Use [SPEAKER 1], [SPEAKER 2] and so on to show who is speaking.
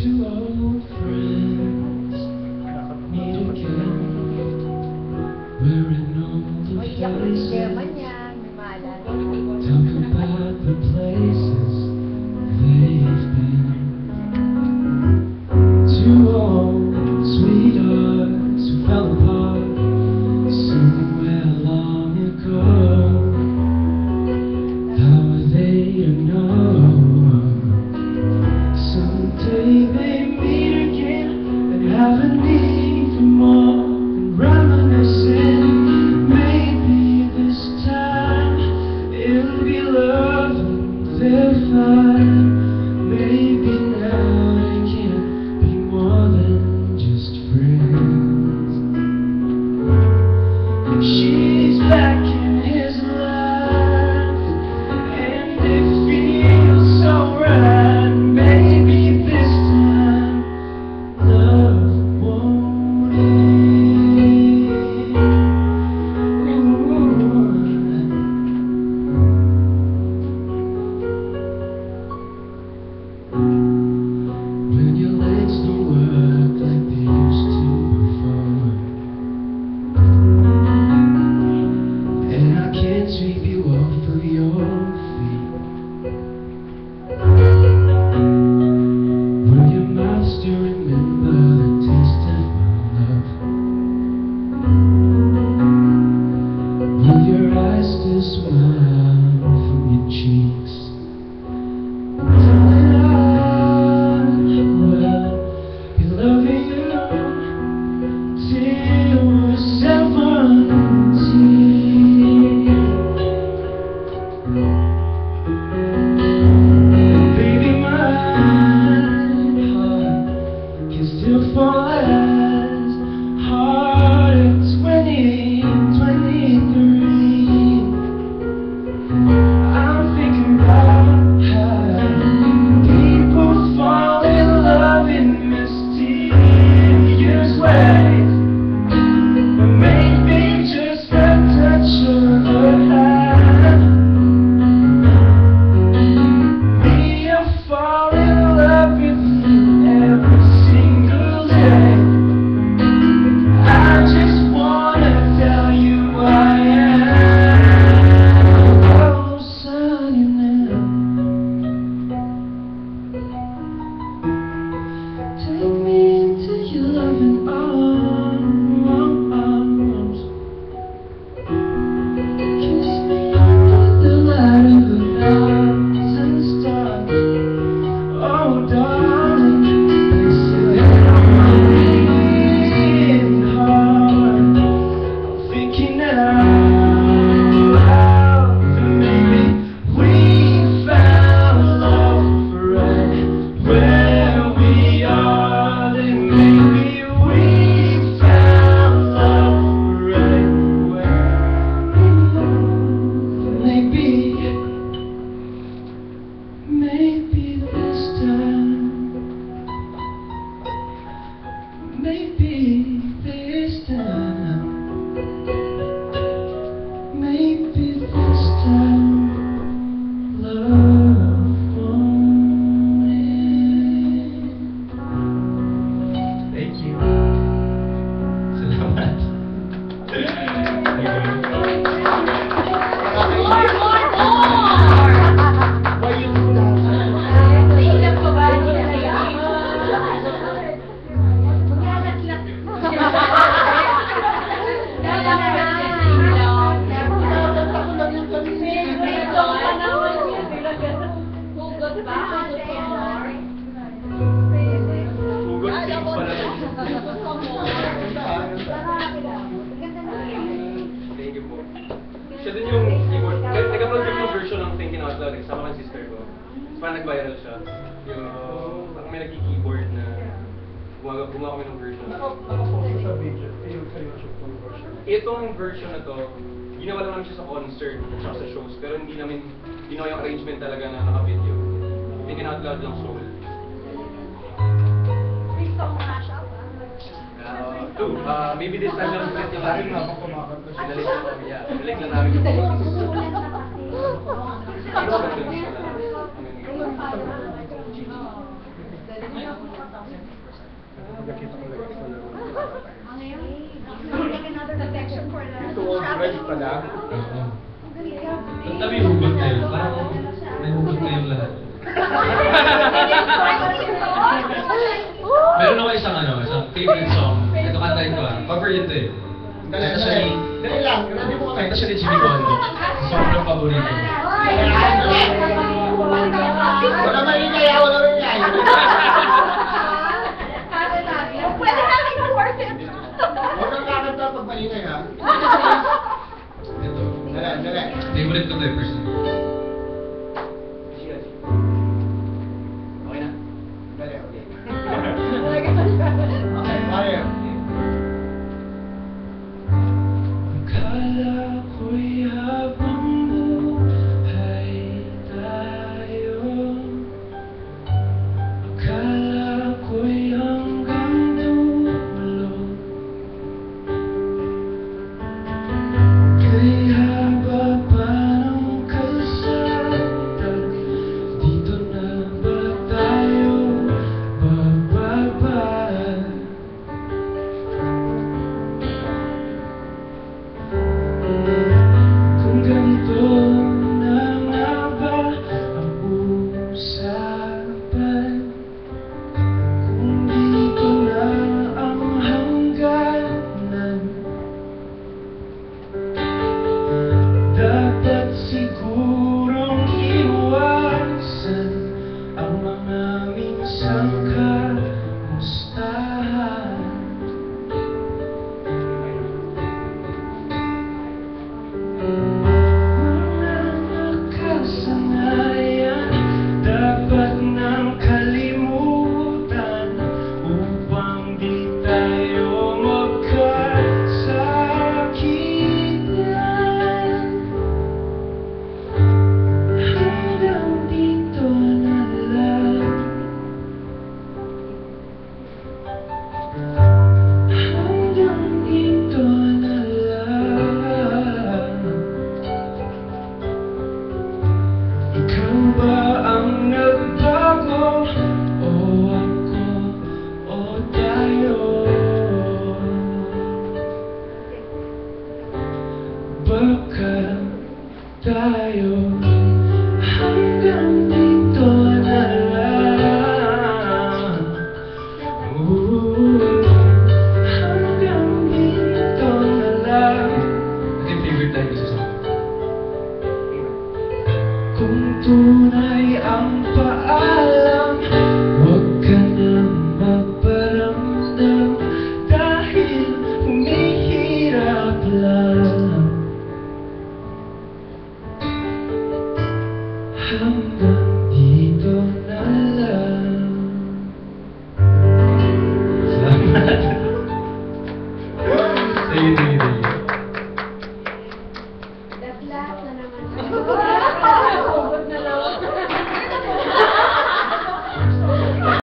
[SPEAKER 1] Two old friends meet again. We're in older places. Talk about the places they've been. Two old sweethearts who fell apart somewhere long ago. How are they to know? Someday they meet again and have a need for more than reminiscing. Maybe this time it'll be love and they'll find. Maybe now they can be more than just friends. And she's back in his life and it feels so right. Maybe this time love won't end. When your legs don't work like they used to before, and I can't sweep you off of your feet, will your mouth still remember the taste of my love? Will your eyes still smile from your cheeks? Darling, I will be loving you till we're 17. Baby, my heart can still fall as hard at 23. I'm thinking about how people fall in love in mysterious ways, but maybe just a touch of the hand. Me, I fall in love with you every single day. I just wanna tell you I am signing now. Take me into your loving arms. Kiss me under the light of a thousand stars. Oh, darling, this is raining hard. I'm thinking out loud that maybe we found love right where we are. That maybe we found love right where we are. Maybe this time. Maybe this time. Maybe this time love won't end. Thank you. Salamat. Why you do that? Thank you po. Siya din yung keyboard. Nag-upload yung version ng Thinking Out Loud. Kasama ng sister ko. Parang nag-viral siya. Yung parang may nag-keyboard na gumawa kami ng version.
[SPEAKER 2] Nakapost sa video. YouTube version.
[SPEAKER 1] Itong version na to, ginawa lang namin siya sa concert at saka sa shows. Pero hindi namin ginawa yung arrangement talaga na naka-video. Thinking Out Loud lang soul.
[SPEAKER 3] Please don't mash up.
[SPEAKER 1] Maybe this time lang ulit yung
[SPEAKER 2] Dahil nga ako kumakanta siya.
[SPEAKER 1] Balik lang namin, yeah. Balik lang namin yung
[SPEAKER 3] Galing niya.
[SPEAKER 2] pala.
[SPEAKER 3] Oo. Ba't kami hugot kayo? Parang may hugot kayong lahat. Meron ako isang favorite song. Ito kantahin ko cover yun to eh. Kanta siya ni...
[SPEAKER 2] Dali lang, grabe mo kami.
[SPEAKER 3] Kanta siya ni Jimmy Kondo. Sobrang paborito.
[SPEAKER 2] Wala maingay, wala maingay.
[SPEAKER 4] Pwede namin i-worship.
[SPEAKER 2] Huwag kang kakanta pag maingay ha.
[SPEAKER 3] Ito.
[SPEAKER 2] Dali.
[SPEAKER 3] Favorite ko to eh, personally.
[SPEAKER 2] Okay na? Dali, okay. Okay, fire.
[SPEAKER 1] Akala ko'y habang buhay tayo, akala ko'y hanggang dulo, kaya baba ng kalsada, dito na ba tayo bababa? Kung ganito na nga ba ang usapan, kung dito na ang hangganan, dapat sigurong iwasan ang mga minsang kamustahan. Mga nakasanayan dapat nang kalimutan upang di tayo magkasakitan. Hanggang dito na lang. Hanggang dito na lang. Ikaw ba ang nagbago? O ako? O tayo? Baka tayo hanggang dito na lang. Hanggang dito na lang.
[SPEAKER 3] Ito yung favorite line ko sa song.
[SPEAKER 1] Kung tunay ang paalam